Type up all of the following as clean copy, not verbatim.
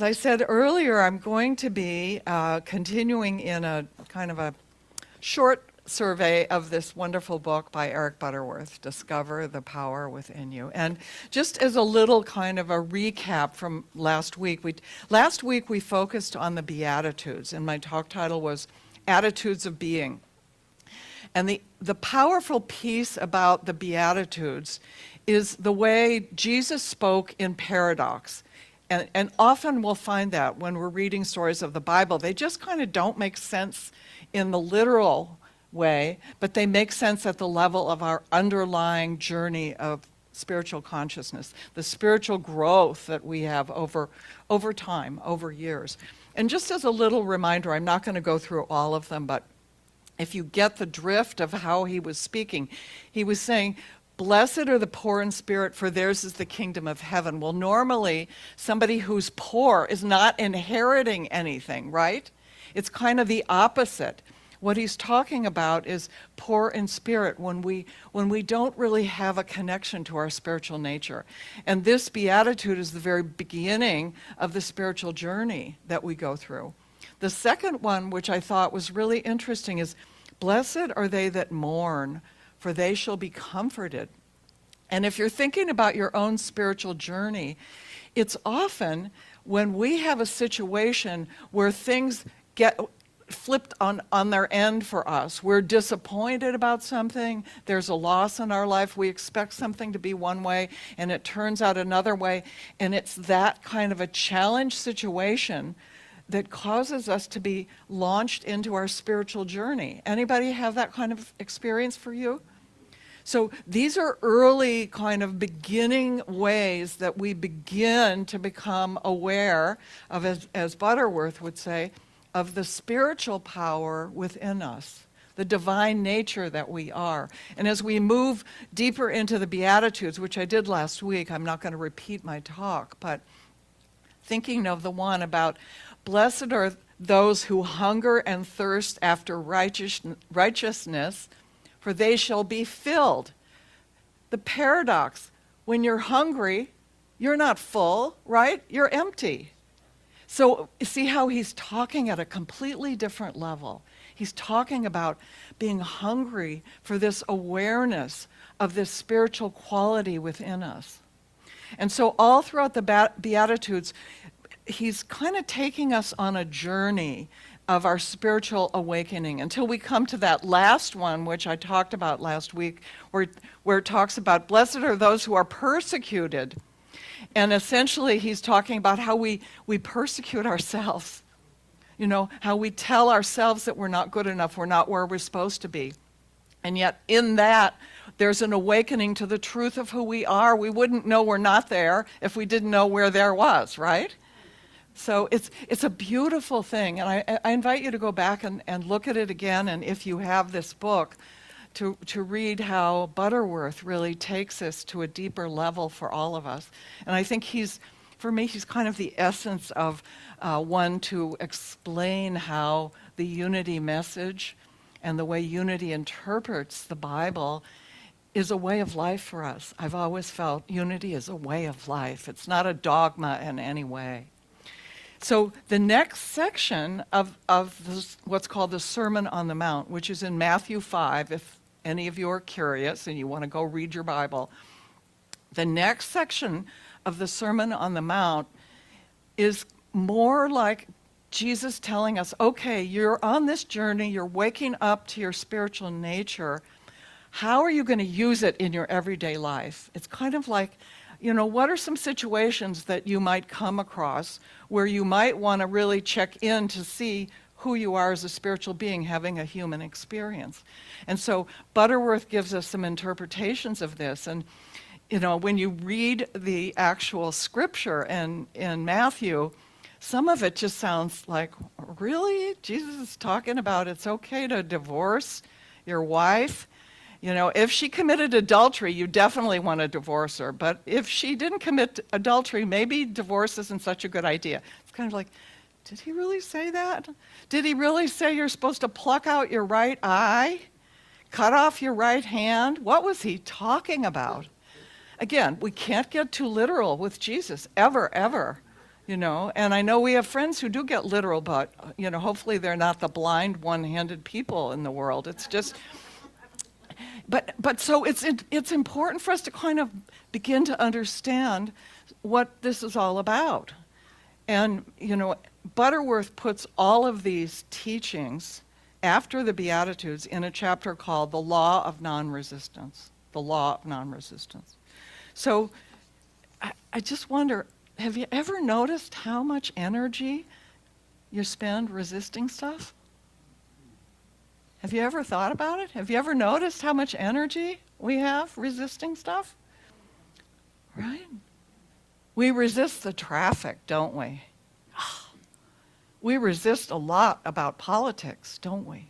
As I said earlier, I'm going to be continuing in a kind of a short survey of this wonderful book by Eric Butterworth, Discover the Power Within You. And just as a little kind of a recap from last week, we focused on the Beatitudes, and my talk title was Attitudes of Being. And the powerful piece about the Beatitudes is the way Jesus spoke in paradox. And often we'll find that when we're reading stories of the Bible, they just kind of don't make sense in the literal way, but they make sense at the level of our underlying journey of spiritual consciousness, the spiritual growth that we have over time, over years. And just as a little reminder, I'm not going to go through all of them, but if you get the drift of how he was speaking, he was saying, "Blessed are the poor in spirit, for theirs is the kingdom of heaven." Well, normally, somebody who's poor is not inheriting anything, right? It's kind of the opposite. What he's talking about is poor in spirit, when we don't really have a connection to our spiritual nature. And this beatitude is the very beginning of the spiritual journey that we go through. The second one, which I thought was really interesting, is, "Blessed are they that mourn, for they shall be comforted." And if you're thinking about your own spiritual journey, it's often when we have a situation where things get flipped on their end for us. We're disappointed about something, there's a loss in our life, we expect something to be one way, and it turns out another way, and it's that kind of a challenge situation that causes us to be launched into our spiritual journey. Anybody have that kind of experience for you? So these are early kind of beginning ways that we begin to become aware of, as Butterworth would say, of the spiritual power within us, the divine nature that we are. And as we move deeper into the Beatitudes, which I did last week, I'm not going to repeat my talk, but thinking of the one about, "Blessed are those who hunger and thirst after righteousness, for they shall be filled." The paradox, when you're hungry, you're not full, right? You're empty. So see how he's talking at a completely different level. He's talking about being hungry for this awareness of this spiritual quality within us. And so all throughout the Beatitudes, he's kind of taking us on a journey of our spiritual awakening until we come to that last one, which I talked about last week, where it talks about, "Blessed are those who are persecuted." And essentially, he's talking about how we persecute ourselves. You know, how we tell ourselves that we're not good enough, we're not where we're supposed to be. And yet, in that, there's an awakening to the truth of who we are. We wouldn't know we're not there if we didn't know where there was, right? So it's a beautiful thing. And I invite you to go back and look at it again. And if you have this book, to read how Butterworth really takes us to a deeper level for all of us. And I think for me, he's kind of the essence of one to explain how the unity message and the way unity interprets the Bible is a way of life for us. I've always felt unity is a way of life. It's not a dogma in any way. So the next section of this, what's called the Sermon on the Mount, which is in Matthew 5, if any of you are curious and you want to go read your Bible, the next section of the Sermon on the Mount is more like Jesus telling us, okay, you're on this journey, you're waking up to your spiritual nature. How are you going to use it in your everyday life? It's kind of like, you know, what are some situations that you might come across where you might want to really check in to see who you are as a spiritual being having a human experience? And so Butterworth gives us some interpretations of this. And, you know, when you read the actual scripture in Matthew, some of it just sounds like, really? Jesus is talking about it's okay to divorce your wife? You know, if she committed adultery, you definitely want to divorce her. But if she didn't commit adultery, maybe divorce isn't such a good idea. It's kind of like, did he really say that? Did he really say you're supposed to pluck out your right eye? Cut off your right hand? What was he talking about? Again, we can't get too literal with Jesus, ever. And I know we have friends who do get literal, but, hopefully they're not the blind, one-handed people in the world. It's just, but so it's important for us to kind of begin to understand what this is all about. And, Butterworth puts all of these teachings after the Beatitudes in a chapter called The Law of Non-Resistance. The Law of Non-Resistance. So I just wonder, have you ever noticed how much energy you spend resisting stuff? Have you ever thought about it? Have you ever noticed how much energy we have resisting stuff? Right? We resist the traffic, don't we? We resist a lot about politics, don't we?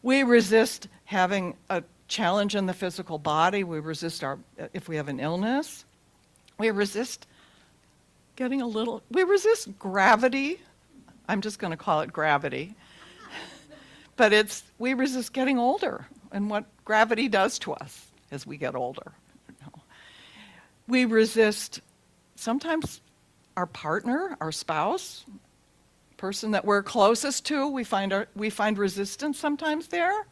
We resist having a challenge in the physical body. We resist if we have an illness. We resist we resist gravity. I'm just going to call it gravity. But we resist getting older and what gravity does to us as we get older. We resist sometimes our partner, our spouse, person that we're closest to. We find resistance sometimes there.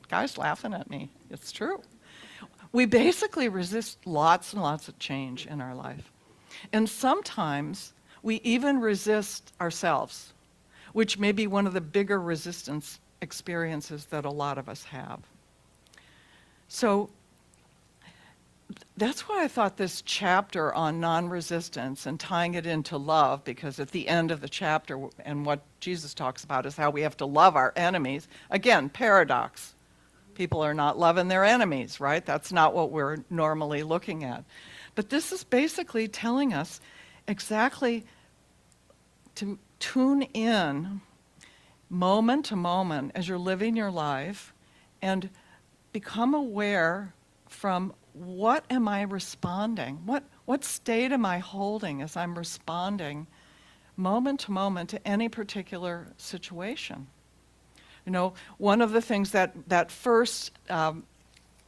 Guy's laughing at me. It's true. We basically resist lots and lots of change in our life. And sometimes we even resist ourselves, which may be one of the bigger resistance experiences that a lot of us have. So that's why I thought this chapter on non-resistance and tying it into love, because at the end of the chapter, and what Jesus talks about is how we have to love our enemies. Again, paradox. People are not loving their enemies, right? That's not what we're normally looking at. But this is basically telling us exactly to tune in moment to moment as you're living your life and become aware from what am I responding? What state am I holding as I'm responding moment to moment to any particular situation? One of the things that first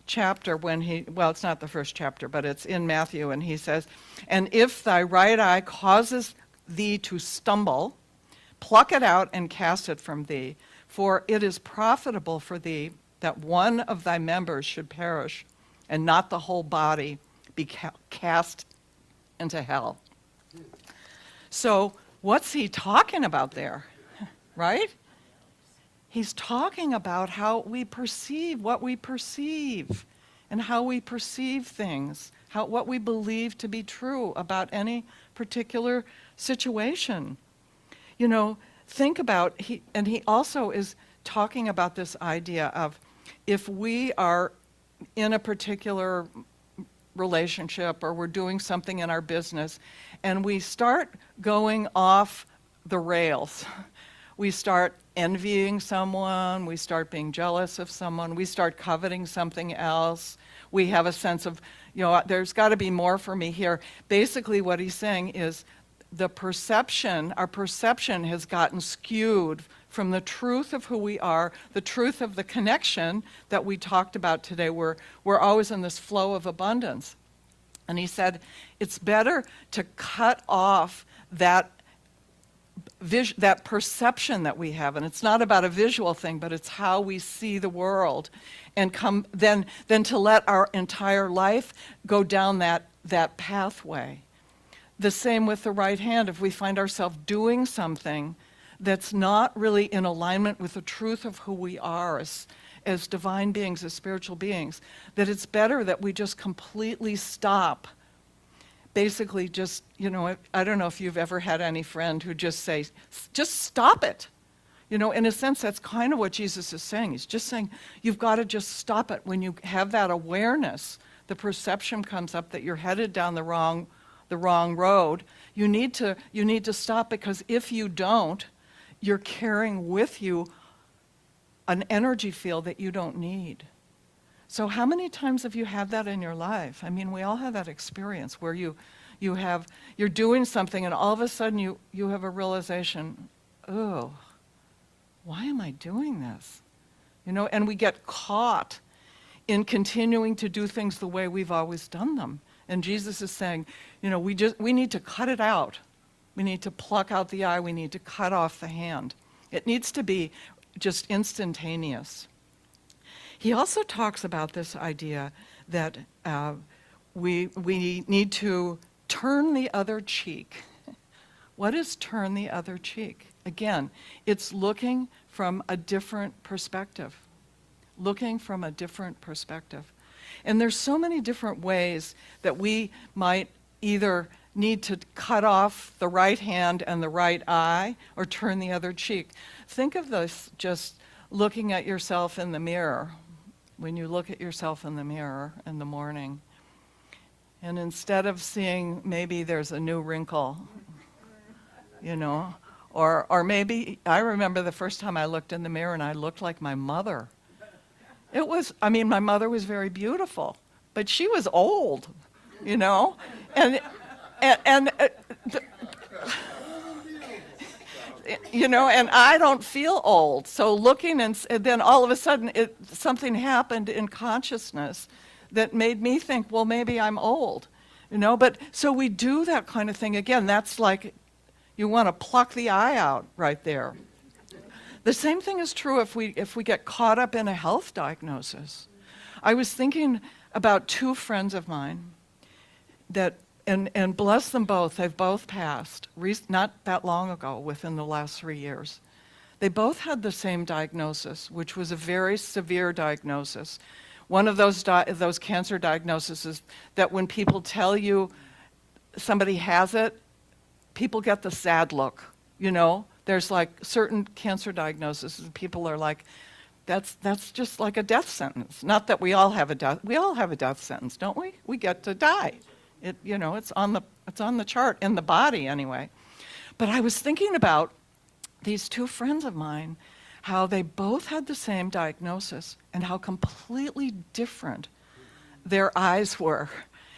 chapter it's not the first chapter, but it's in Matthew, and he says, "And if thy right eye causes thee to stumble, pluck it out and cast it from thee, for it is profitable for thee that one of thy members should perish, and not the whole body be cast into hell." So what's he talking about there, right? He's talking about how we perceive what we perceive and how we perceive things, what we believe to be true about any particular situation. Think about, he also is talking about this idea of if we are in a particular relationship or we're doing something in our business and we start going off the rails, we start envying someone, we start being jealous of someone, we start coveting something else, we have a sense of, there's got to be more for me here. Basically what he's saying is our perception has gotten skewed from the truth of who we are, the truth of the connection that we talked about today. We're always in this flow of abundance. And he said, it's better to cut off that perception that we have, and it's not about a visual thing, but it's how we see the world, and then to let our entire life go down that pathway. The same with the right hand. If we find ourselves doing something that's not really in alignment with the truth of who we are as divine beings, as spiritual beings, that it's better that we just completely stop. Basically just, I don't know if you've ever had any friend who just say, just stop it. In a sense, that's kind of what Jesus is saying. He's just saying, you've got to just stop it. When you have that awareness, the perception comes up that you're headed down the wrong road. You need to stop, because if you don't, you're carrying with you an energy field that you don't need. So how many times have you had that in your life? I mean, we all have that experience where you're doing something and all of a sudden you have a realization, oh, why am I doing this? And we get caught in continuing to do things the way we've always done them. And Jesus is saying, we need to cut it out. We need to pluck out the eye. We need to cut off the hand. It needs to be just instantaneous. He also talks about this idea that we need to turn the other cheek. What is turn the other cheek? Again, it's looking from a different perspective. Looking from a different perspective. And there's so many different ways that we might either need to cut off the right hand and the right eye or turn the other cheek. Think of this just looking at yourself in the mirror. When you look at yourself in the mirror in the morning, and instead of seeing maybe there's a new wrinkle, or maybe I remember the first time I looked in the mirror and I looked like my mother. My mother was very beautiful, but she was old, and I don't feel old. So looking, and then all of a sudden something happened in consciousness that made me think, well, maybe I'm old, But so we do that kind of thing. Again, that's like you want to pluck the eye out right there. The same thing is true if we get caught up in a health diagnosis. I was thinking about two friends of mine that, and bless them both, they've both passed, not that long ago, within the last 3 years. They both had the same diagnosis, which was a very severe diagnosis. One of those cancer diagnoses is that when people tell you somebody has it, people get the sad look, There's like certain cancer diagnoses, and people are like, that's just like a death sentence. Not that we all have a death sentence, don't we? We get to die. It's on the chart in the body anyway. But I was thinking about these two friends of mine, how they both had the same diagnosis and how completely different their eyes were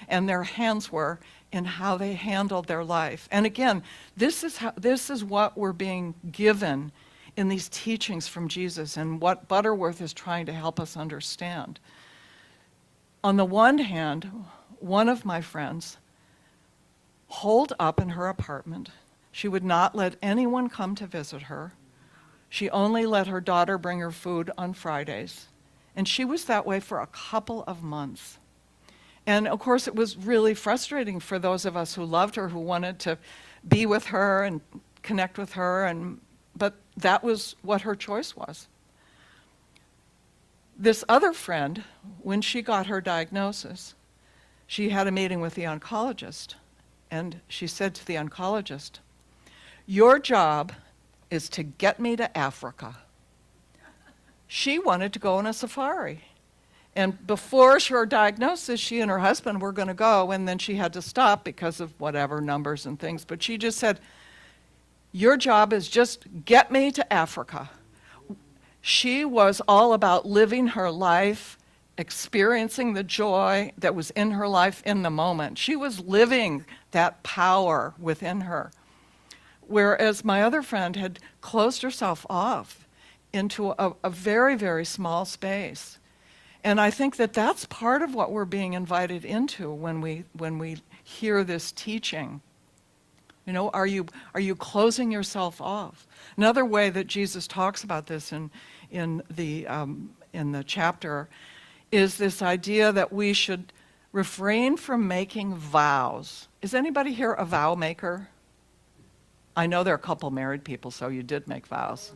and their hands were in how they handled their life. And again, this is what we're being given in these teachings from Jesus and what Butterworth is trying to help us understand. On the one hand, one of my friends holed up in her apartment. She would not let anyone come to visit her. She only let her daughter bring her food on Fridays. And she was that way for a couple of months. And of course, it was really frustrating for those of us who loved her, who wanted to be with her and connect with her, but that was what her choice was. This other friend, when she got her diagnosis, she had a meeting with the oncologist, and she said to the oncologist, "Your job is to get me to Africa." She wanted to go on a safari. And before her diagnosis, she and her husband were going to go, and then she had to stop because of whatever, numbers and things. But she just said, "Your job is just get me to Africa." She was all about living her life, experiencing the joy that was in her life in the moment. She was living that power within her. Whereas my other friend had closed herself off into a very, very small space. And I think that that's part of what we're being invited into when we hear this teaching. Are you closing yourself off? Another way that Jesus talks about this in the chapter is this idea that we should refrain from making vows. Is anybody here a vow maker? I know there are a couple married people, so you did make vows.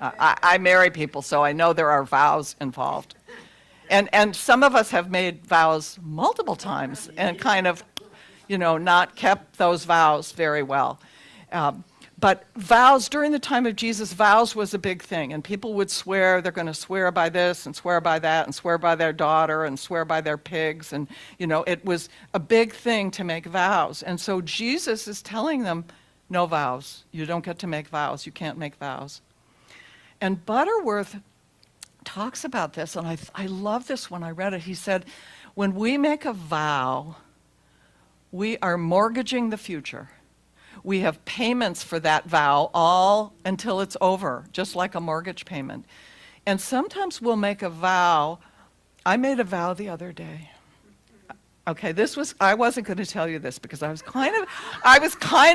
I marry people, so I know there are vows involved. And some of us have made vows multiple times and kind of, not kept those vows very well. But vows, during the time of Jesus, vows was a big thing. And people would swear, they're going to swear by this and swear by that and swear by their daughter and swear by their pigs. And, it was a big thing to make vows. And so Jesus is telling them, no vows. You don't get to make vows. You can't make vows. And Butterworth talks about this, and I love this when I read it. He said, when we make a vow, we are mortgaging the future. We have payments for that vow all until it's over, just like a mortgage payment. And sometimes we'll make a vow. I made a vow the other day. Okay, I wasn't going to tell you this because I was kind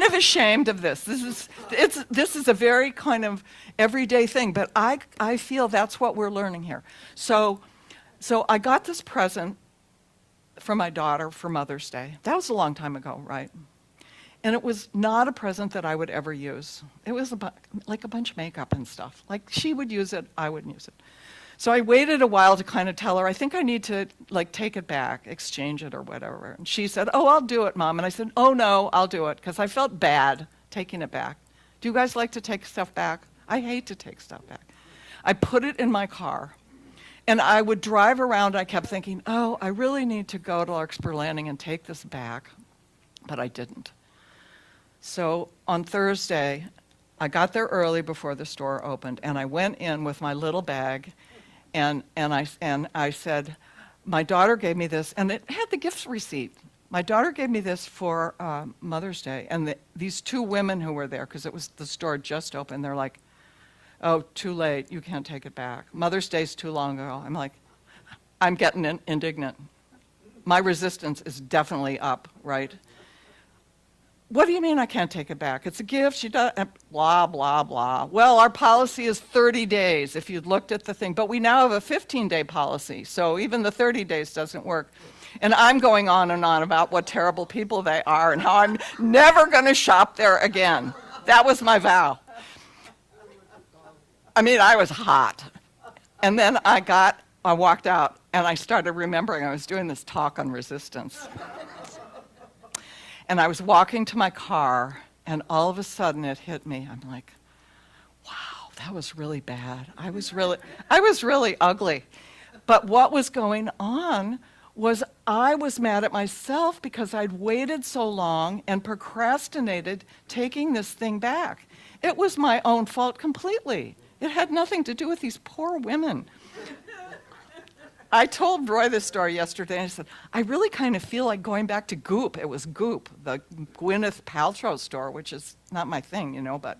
of ashamed of this. This is a very kind of everyday thing, but I feel that's what we're learning here. So I got this present for my daughter for Mother's Day. That was a long time ago, right? And it was not a present that I would ever use. It was like a bunch of makeup and stuff. Like she would use it, I wouldn't use it. So I waited a while to kind of tell her, I think I need to like take it back, exchange it or whatever. And she said, oh, I'll do it, Mom. And I said, oh no, I'll do it, because I felt bad taking it back. Do you guys like to take stuff back? I hate to take stuff back. I put it in my car. And I would drive around, I kept thinking, oh, I really need to go to Larkspur Landing and take this back. But I didn't. So on Thursday, I got there early before the store opened, and I went in with my little bag, and I said, my daughter gave me this, and it had the gift receipt. My daughter gave me this for Mother's Day, and these two women who were there, because the store just opened, they're like, oh, too late, you can't take it back. Mother's Day's too long ago. I'm like, I'm getting indignant. My resistance is definitely up, right? What do you mean I can't take it back? It's a gift, she does, blah, blah, blah. Well, our policy is 30 days, if you'd looked at the thing. But we now have a 15-day policy, so even the 30 days doesn't work. And I'm going on and on about what terrible people they are and how I'm never going to shop there again. That was my vow. I mean, I was hot. And then I walked out, and I started remembering I was doing this talk on resistance. And I was walking to my car, and all of a sudden it hit me. I'm like, wow, that was really bad. I was really ugly. But what was going on was I was mad at myself because I'd waited so long and procrastinated taking this thing back. It was my own fault completely. It had nothing to do with these poor women. I told Roy this story yesterday, and I said, I really kind of feel like going back to Goop. It was Goop, the Gwyneth Paltrow store, which is not my thing, but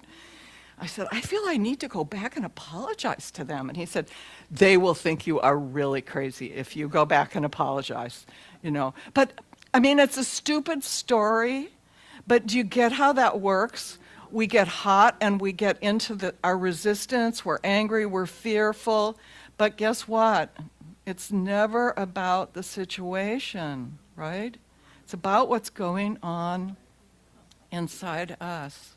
I said, I feel I need to go back and apologize to them. And he said, they will think you are really crazy if you go back and apologize, But, I mean, it's a stupid story, but do you get how that works? We get hot and we get into our resistance, we're angry, we're fearful, but guess what? It's never about the situation, right? It's about what's going on inside us.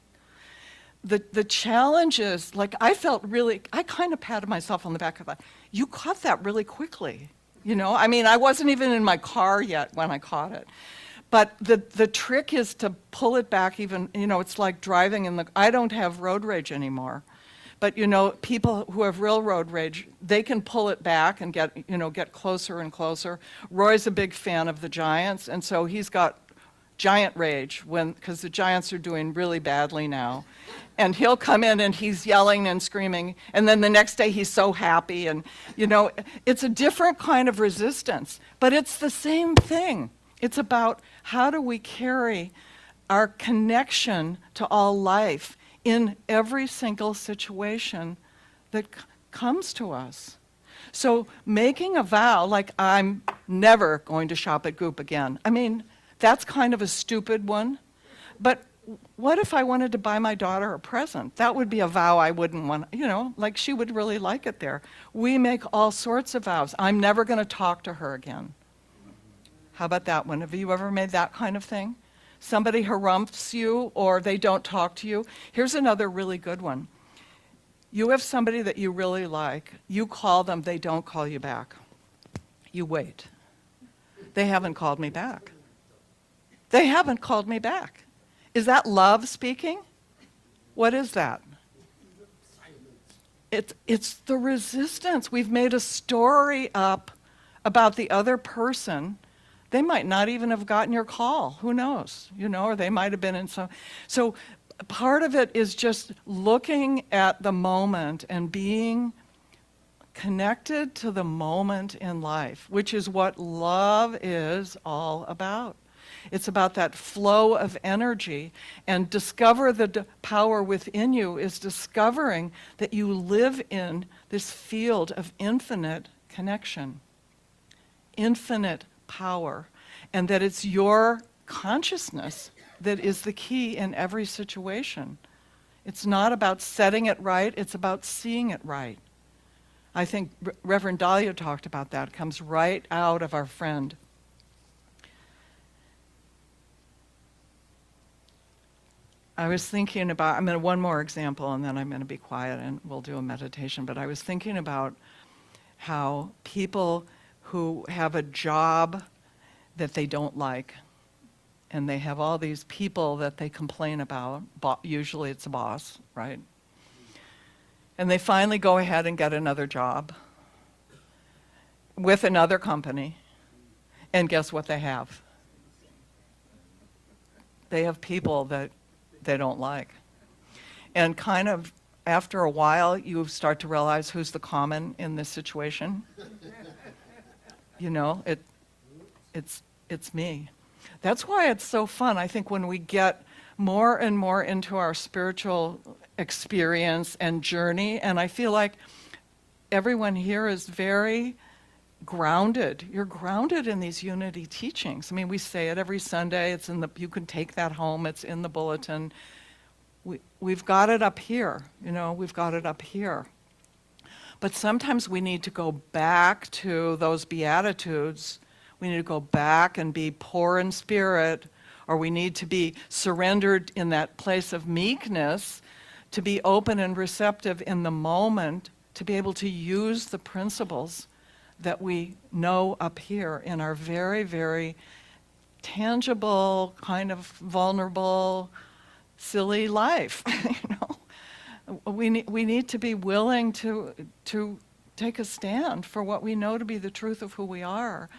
The challenge is, like, I kind of patted myself on the back of that. You caught that really quickly, I mean, I wasn't even in my car yet when I caught it. But the trick is to pull it back even, it's like driving I don't have road rage anymore. But, people who have real road rage, they can pull it back and get closer and closer. Roy's a big fan of the Giants, and so he's got giant rage because the Giants are doing really badly now. And he'll come in and he's yelling and screaming, and then the next day he's so happy. And, it's a different kind of resistance, but it's the same thing. It's about how do we carry our connection to all life in every single situation that comes to us. So making a vow, like I'm never going to shop at Goop again. I mean, that's kind of a stupid one. But what if I wanted to buy my daughter a present? That would be a vow I wouldn't want, like she would really like it there. We make all sorts of vows. I'm never going to talk to her again. How about that one? Have you ever made that kind of thing? Somebody harumphs you or they don't talk to you. Here's another really good one. You have somebody that you really like. You call them, they don't call you back. You wait. They haven't called me back. They haven't called me back. Is that love speaking? What is that? It's the resistance. We've made a story up about the other person. They might not even have gotten your call. Who knows? Or they might have been in some. So part of it is just looking at the moment and being connected to the moment in life, which is what love is all about. It's about that flow of energy, and discover the power within you is discovering that you live in this field of infinite connection, infinite power. and that it's your consciousness that is the key in every situation. It's not about setting it right, it's about seeing it right. I think Reverend Dahlia talked about that. It comes right out of our friend. I was thinking about, one more example and then I'm going to be quiet and we'll do a meditation, but I was thinking about how people who have a job that they don't like, and they have all these people that they complain about, usually it's a boss, right? And they finally go ahead and get another job with another company, and guess what they have? They have people that they don't like. And kind of after a while, you start to realize who's the common in this situation. You know, it's me. That's why it's so fun. I think when we get more and more into our spiritual experience and journey, and I feel like everyone here is very grounded. You're grounded in these unity teachings. I mean, we say it every Sunday. It's in the, you can take that home. It's in the bulletin. We've got it up here. You know, we've got it up here. But sometimes we need to go back to those Beatitudes. We need to go back and be poor in spirit, or we need to be surrendered in that place of meekness, to be open and receptive in the moment, to be able to use the principles that we know up here in our very, very tangible, kind of vulnerable, silly life. You know, we need to be willing to take a stand for what we know to be the truth of who we are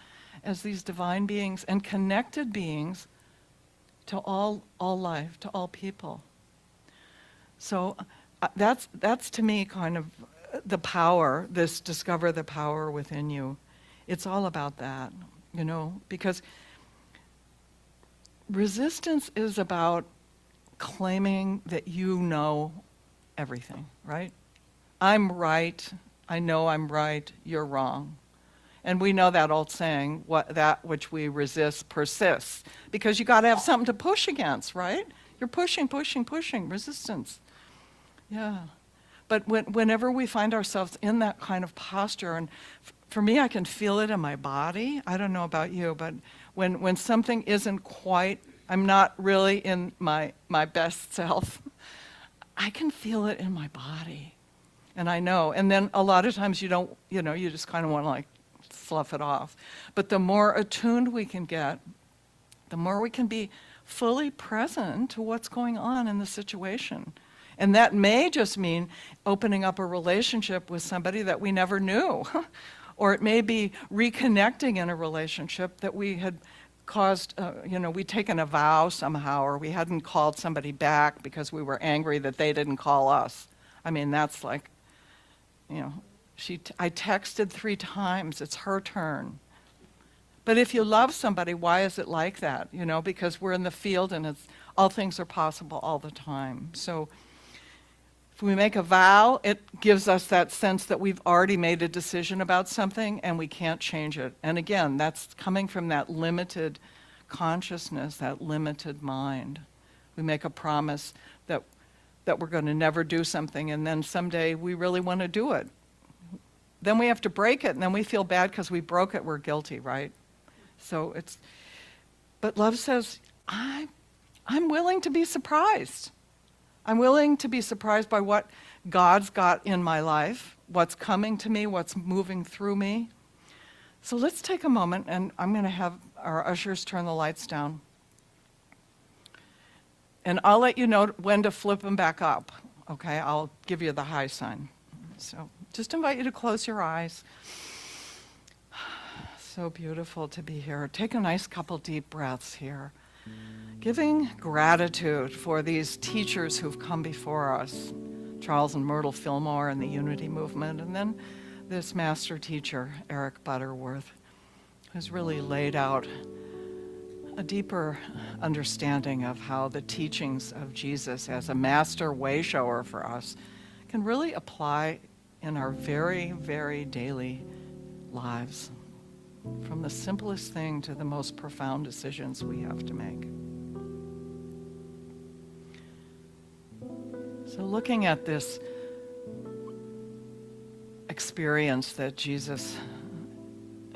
as these divine beings and connected beings to all life, to all people. So that's to me kind of the power, this discover the power within you. It's all about that, you know, because resistance is about claiming that you know everything, right? I'm right, I know I'm right, you're wrong. And we know that old saying, that which we resist persists. Because you got to have something to push against, right? You're pushing, resistance. Yeah. But whenever we find ourselves in that kind of posture, and for me, I can feel it in my body. I don't know about you, but when something isn't quite, I'm not really in my best self, I can feel it in my body. And I know. And then a lot of times you don't, you know, you just kind of want to like slough it off. But the more attuned we can get, the more we can be fully present to what's going on in the situation. And that may just mean opening up a relationship with somebody that we never knew. Or it may be reconnecting in a relationship that we had caused, we'd taken a vow somehow, or we hadn't called somebody back because we were angry that they didn't call us. I mean, that's like, you know, I texted 3 times, it's her turn. But if you love somebody, why is it like that? You know, because we're in the field and all things are possible all the time. So if we make a vow, it gives us that sense that we've already made a decision about something and we can't change it. And again, that's coming from that limited consciousness, that limited mind. We make a promise that we're going to never do something, and then someday we really want to do it. Then we have to break it, and then we feel bad because we broke it. We're guilty, right? So but love says, I'm willing to be surprised. I'm willing to be surprised by what God's got in my life, what's coming to me, what's moving through me. So let's take a moment, and I'm going to have our ushers turn the lights down. And I'll let you know when to flip them back up, okay? I'll give you the high sign. So just invite you to close your eyes. So beautiful to be here. Take a nice couple deep breaths here. Giving gratitude for these teachers who've come before us, Charles and Myrtle Fillmore and the Unity Movement, and then this master teacher, Eric Butterworth, who's really laid out a deeper understanding of how the teachings of Jesus as a master way shower for us can really apply in our very, very daily lives. from the simplest thing to the most profound decisions we have to make. So looking at this experience that Jesus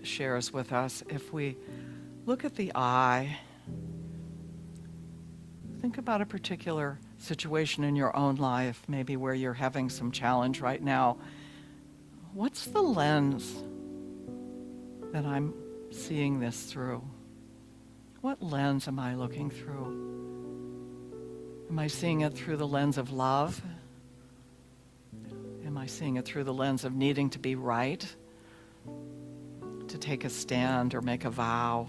shares with us, if we look at the eye, think about a particular situation in your own life, maybe where you're having some challenge right now. What's the lens that I'm seeing this through? What lens am I looking through? Am I seeing it through the lens of love? Am I seeing it through the lens of needing to be right? To take a stand or make a vow?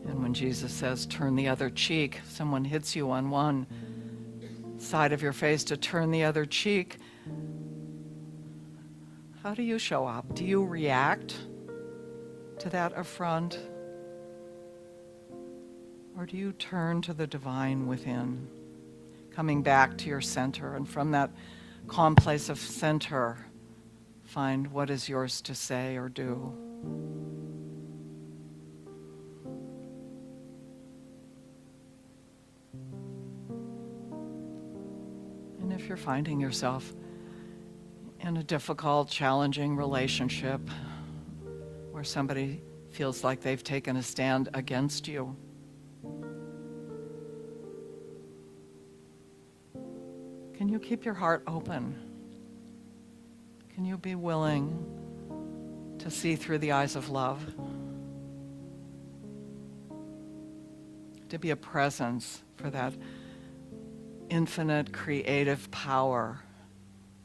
And when Jesus says, turn the other cheek, someone hits you on one side of your face to turn the other cheek, how do you show up? Do you react to that affront? Or do you turn to the divine within, coming back to your center, and from that calm place of center, find what is yours to say or do? And if you're finding yourself in a difficult, challenging relationship where somebody feels like they've taken a stand against you, can you keep your heart open? Can you be willing to see through the eyes of love? To be a presence for that infinite creative power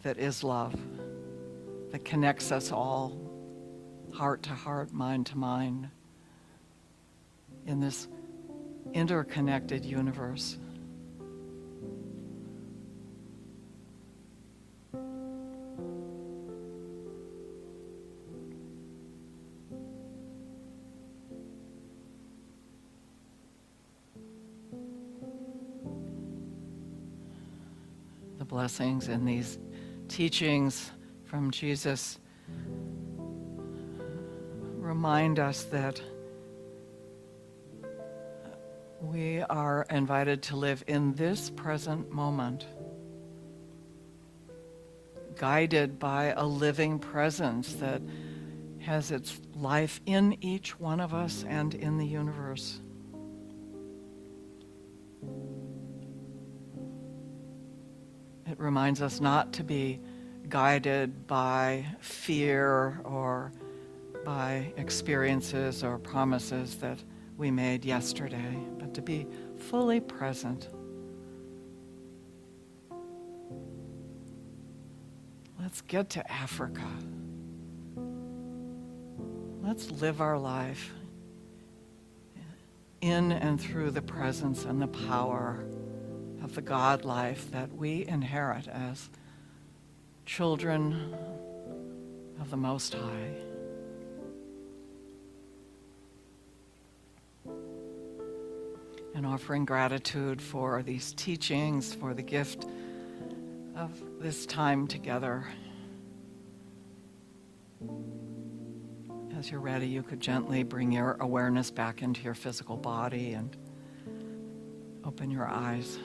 that is love, that connects us all, heart to heart, mind to mind, in this interconnected universe. The blessings in these teachings from Jesus remind us that we are invited to live in this present moment, guided by a living presence that has its life in each one of us and in the universe. It reminds us not to be guided by fear or by experiences or promises that we made yesterday, but to be fully present. Let's get to Africa. Let's live our life in and through the presence and the power of the God life that we inherit as children of the Most High. And offering gratitude for these teachings, for the gift of this time together. As you're ready, you could gently bring your awareness back into your physical body and open your eyes.